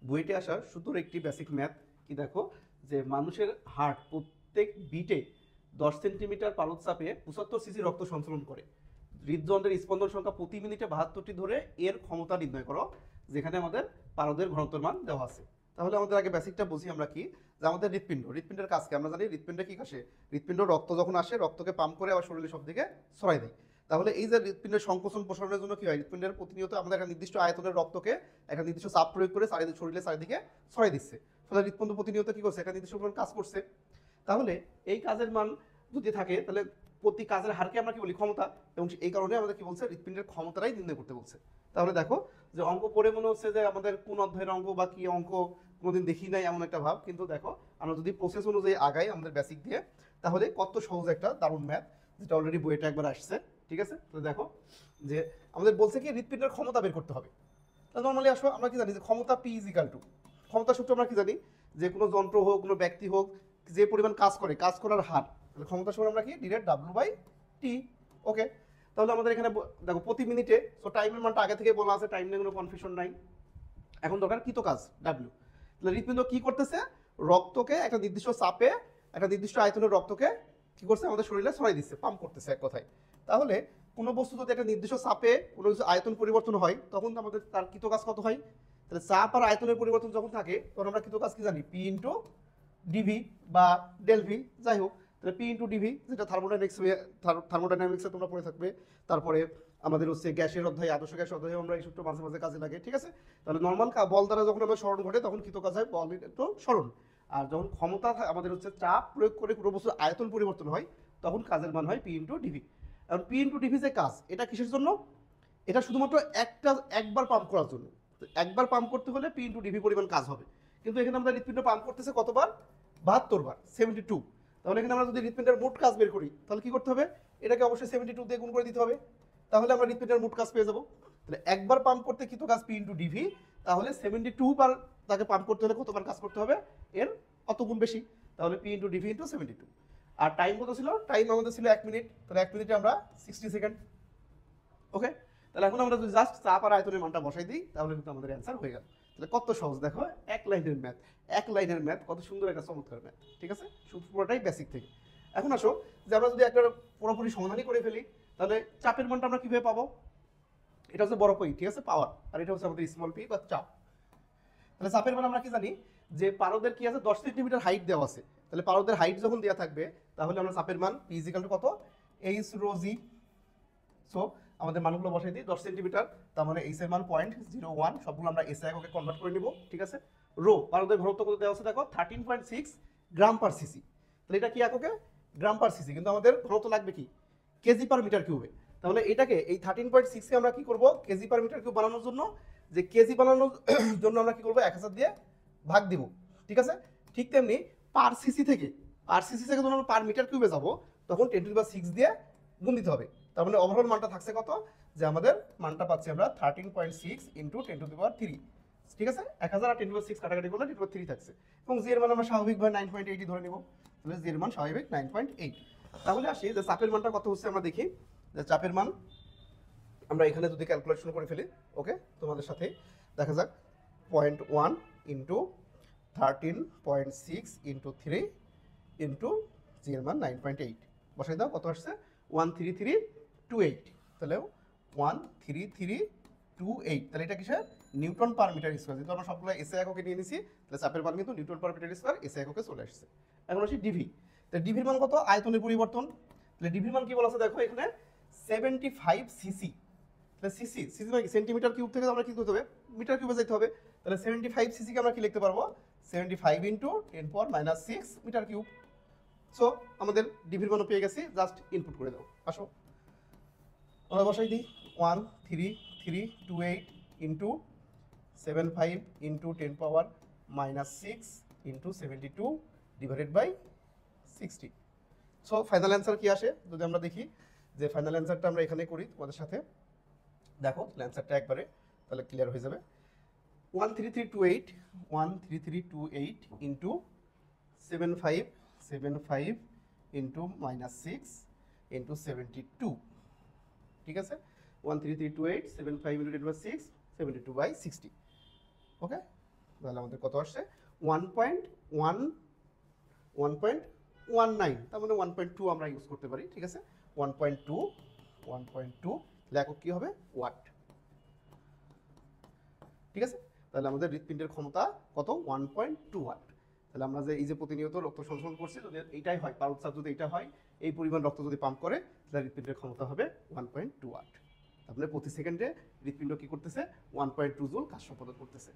বুয়েটে আসা সুতোর একটি বেসিক ম্যাথ কি দেখো, যে মানুষের হার্ট প্রত্যেক বিটে 10 সেন্টিমিটার পালক চাপে 75 সিসি রক্ত সঞ্চালন করে। হৃদযন্ত্রের স্পন্দন সংখ্যা প্রতি মিনিটে 72টি ধরে এর ক্ষমতা নির্ণয় করো, যেখানে আমাদের পারদের ঘনত্বের মান দেওয়া আছে। তাহলে আমাদের আগে বেসিকটা বুঝি আমরা কি, যে আমাদের হৃৎপিণ্ডের কাজকে আমরা জানি। হৃৎপিণ্ডে কি আসে? হৃৎপিণ্ড রক্ত যখন আসে, রক্তকে পাম্প করে আবার শরীরের সব দিকে ছড়াই দেয়। তাহলে এই যে হৃৎপিণ্ডের সংকোচন প্রসারণের জন্য কি হয়, হৃৎপিণ্ডের প্রতিনিয়ত আমাদের একটা নির্দিষ্ট আয়তনের রক্তকে একটা নির্দিষ্ট চাপ প্রয়োগ করে শরীরের চারিদিকে ছড়াই দিচ্ছে। ফলে হৃৎপিণ্ড প্রতিনিয়ত কি করছে, একটা নির্দিষ্ট পরিমাণ কাজ করছে। তাহলে এই কাজের মান যদি থাকে, তাহলে প্রতি কাজের হারকে আমরা কি বলি, ক্ষমতা। এবং এই কারণে আমাদের কি বলছে, হৃৎপিণ্ডের ক্ষমতাটাই নির্ণয় করতে বলছে। তাহলে দেখো যে অঙ্ক পড়ে মনে হচ্ছে যে আমাদের কোন অধ্যায়ের অঙ্ক বা কি অঙ্ক কোনোদিন দেখি নাই এমন একটা ভাব, কিন্তু দেখো আমরা যদি প্রসেস অনুযায়ী আগাই আমাদের বেসিক দিয়ে, তাহলে কত সহজ একটা দারুণ ম্যাথ, যেটা অলরেডি বইটা একবার আসছে। ঠিক আছে, তো দেখো যে আমাদের বলছে কি হৃৎপিণ্ডের ক্ষমতা বের করতে হবে। তাহলে নর্মালি আসো আমরা কি জানি যে ক্ষমতা পি ইজ ইকাল টু, ক্ষমতা সূত্র আমরা কি জানি, যে কোনো যন্ত্র হোক কোনো ব্যক্তি হোক যে পরিমাণ কাজ করে, কাজ করার হার, তাহলে ক্ষমতা সমান আমরা কি ডিরেক্ট ডাব্লিউ বাই টি। ওকে, তাহলে আমাদের এখানে দেখো প্রতি মিনিটে, সো টাইমের মানটা আগে থেকে বলা আছে, টাইম নিয়ে কোনো কনফিউশন নাই। এখন দরকার কৃত কাজ ডাব্লিউ। তাহলে হৃৎপিণ্ড কি করতেছে, রক্তকে একটা নির্দিষ্ট চাপে একটা নির্দিষ্ট আয়তনের রক্তকে কি করছে আমাদের শরীরে ছড়াই দিচ্ছে, পাম্প করতেছে এক কথায়। তাহলে কোনো বস্তু যদি একটা নির্দিষ্ট চাপে কোনো কিছু আয়তন পরিবর্তন হয়, তখন আমাদের তার কৃত কাজ কত হয়। তাহলে চাপ আর আয়তনের পরিবর্তন যখন থাকে, তখন আমরা কৃত কাজ কি জানি, পি ইন্টু ডিভি বা ডেল ভি, যাই হোক। তাহলে পি ইন্টু ডিভি, যেটা থার্মোডাইনামিক্সে তোমরা পড়ে থাকবে। তারপরে আমাদের হচ্ছে গ্যাসের অধ্যায়, আদর্শ গ্যাসের অধ্যায়ে আমরা এই সূত্র মাঝে মাঝে কাজে লাগে। ঠিক আছে, তাহলে নর্মাল বল দ্বারা যখন আমরা স্মরণ ঘটে, তখন কৃত কাজ হয় বল তো স্মরণ। আর যখন ক্ষমতা আমাদের হচ্ছে চাপ প্রয়োগ করে কোনো বস্তুর আয়তন পরিবর্তন হয়, তখন কাজের মান হয় পি ইন্টু ডিভি। এখন পি ইন্টু ডিভি যে কাজ, এটা কিসের জন্য, এটা শুধুমাত্র একবার পাম্প করার জন্য। একবার পাম্প করতে হলে পি ইন্টু ডিভি পরিমাণ কাজ হবে। কিন্তু এখানে আমরা হৃৎপিণ্ড পাম্প করতেছে কতবার, 72 বার, 72। তাহলে এখানে আমরা যদি হৃৎপিণ্ডের মোট কাজ বের করি, তাহলে কি করতে হবে, এটাকে অবশ্যই 72 দিয়ে গুণ করে দিতে হবে। তাহলে আমরা হৃৎপিণ্ডের মোট কাজ পেয়ে যাবো। তাহলে একবার পাম্প করতে কৃত কাজ পি ইন্টু ডিভি, তাহলে 72 বার তাকে পাম্প করতে হলে কতবার কাজ করতে হবে, এর অত গুণ বেশি। তাহলে পি ইন্টু ডিভি ইন্টু 72। আর টাইম কত ছিল, টাইম আমাদের ছিল 1 মিনিট। তাহলে 1 মিনিটে আমরা 60 সেকেন্ড। ওকে, তাহলে এখন আমরা যদি জাস্ট চাপ আর আয়তনের মানটা বসাই দিই, তাহলে কিন্তু আমাদের অ্যান্সার হয়ে গেল। তাহলে কত সহজ দেখো, এক লাইনের ম্যাথ কত সুন্দর একটা চমৎকার ম্যাথ। ঠিক আছে, পুরোটাই বেসিক থেকে। এখন আসো যে আমরা যদি একটা পুরোপুরি সমাধানই করে ফেলি, তাহলে চাপের মানটা আমরা কিভাবে পাবো। এটা হচ্ছে বড় পি, ঠিক আছে, পাওয়ার, আর এটা হচ্ছে আমাদের স্মল পি বা চাপ। তাহলে চাপের মান আমরা কি জানি, যে পারদের কি আছে, 10 সেন্টিমিটার হাইট দেওয়া আছে। তাহলে পারদের হাইট যখন দেওয়া থাকবে, তাহলে আমরা চাপের মান পি ইজিক্যাল টু কত, এইচ রো জি। সো আমাদের মানগুলো বসাই দিই, 10 সেন্টিমিটার, তার মানে এইচ এর মান 0.01, সবগুলো আমরা এসে এককে কনভার্ট করে নিব। ঠিক আছে, রো পারদের ঘনত্ব কত দেওয়া আছে দেখো, 13.6 গ্রাম পার সিসি। তাহলে এটা কি এককে, গ্রাম পার সিসি, কিন্তু আমাদের ঘনত্ব লাগবে কি, কেজি পার মিটার কিউবে। তাহলে এটাকে এই 13.6কে আমরা কি করব, কেজি পার মিটার কিউব বানানোর জন্য, যে কেজি বানানোর জন্য আমরা কি করব, 1000 দিয়ে ভাগ দিব। ঠিক আছে, ঠিক তেমনি পার সিসি থেকে যখন আমরা পার মিটার কিউবে যাব, তখন 10⁶ দিয়ে গুণ দিতে হবে। তার মানে ওভারঅল মানটা থাকছে কত, যে আমাদের মানটা পাচ্ছি আমরা 13.6 ইন্টু 10⁻³ ঠিক আছে, 1000 আর 10⁻6 কাটাকাটি করলে 10⁻³ থাকছে। এবং জি এর মান আমরা স্বাভাবিকভাবে 9.8 ধরে নিব। তাহলে জি এর মান স্বাভাবিক 9.8। তাহলে আসি যে চাপের মানটা কত হচ্ছে, আমরা দেখি যে চাপের মান আমরা এখানে যদি ক্যালকুলেশন করে ফেলি। ওকে, তোমাদের সাথে দেখা যাক, 0.1 ইন্টু 13.6 ইন্টু 3 ইন্টু জি এর মান 9.8 বসাই দাও, কত আসছে 13328। তাহলে 13328, তাহলে এটা কিসের, নিউটন পার মিটার স্কোয়ার। যেহেতু আমরা সবগুলো এসে এককে নিয়ে নিছি, তাহলে চাপের মান কিন্তু নিউটন পার মিটার স্কোয়ার এসে এককে চলে আসছে। এখন আসি ডিভি। তাহলে ডিভির মান কত, আয়তনের পরিবর্তন। তাহলে ডিভির মান কি বলা আছে দেখো এখানে, 75 সিসি। তাহলে সিসি মানে সেন্টিমিটার কিউব থেকে আমরা কি করতে হবে, মিটার কিউবে যেতে হবে। তাহলে 75 সিসিকে আমরা কি লিখতে পারবো, 75 ইন্টু 10⁻⁶ মিটার কিউব। সো আমাদের ডিভির মানও পেয়ে গেছি, জাস্ট ইনপুট করে দাও। আসো আমরা বসাই দিই, 13328 into 75 into 10⁻⁻⁶ into 72 divided by 60। So final answer কি আসে যদি আমরা দেখি, যে ফাইনাল অ্যান্সারটা আমরা এখানে করি তোমাদের সাথে। দেখো অ্যান্সারটা একবারে তাহলে ক্লিয়ার হয়ে যাবে। 13328 ইন্টু 75 ইন্টু -6 ইন্টু 72। ঠিক আছে, 13328 75 ইন্টু 10⁻⁶ 72/60। ওকে, তাহলে আমাদের কত আসছে 1.19, তার মানে 1.2 আমরা ইউজ করতে পারি, ঠিক আছে। 1.2 লেখক কি হবে ওয়াট, ঠিক আছে। তাহলে আমাদের হৃৎপিণ্ডের ক্ষমতা কত 1.2 ওয়াট। তাহলে আমরা যে এই যে প্রতিনিয়ত রক্ত সঞ্চালন করছি, যদি এইটাই হয় পারদ যদি এটা হয়, এই পরিমাণ রক্ত যদি পাম্প করে, তাহলে হৃৎপিণ্ডের ক্ষমতা হবে 1.2 ওয়াট। তার মানে প্রতি সেকেন্ডে হৃৎপিণ্ড কি করতেছে 1.2 জুল কাজ সম্পাদন করতেছে।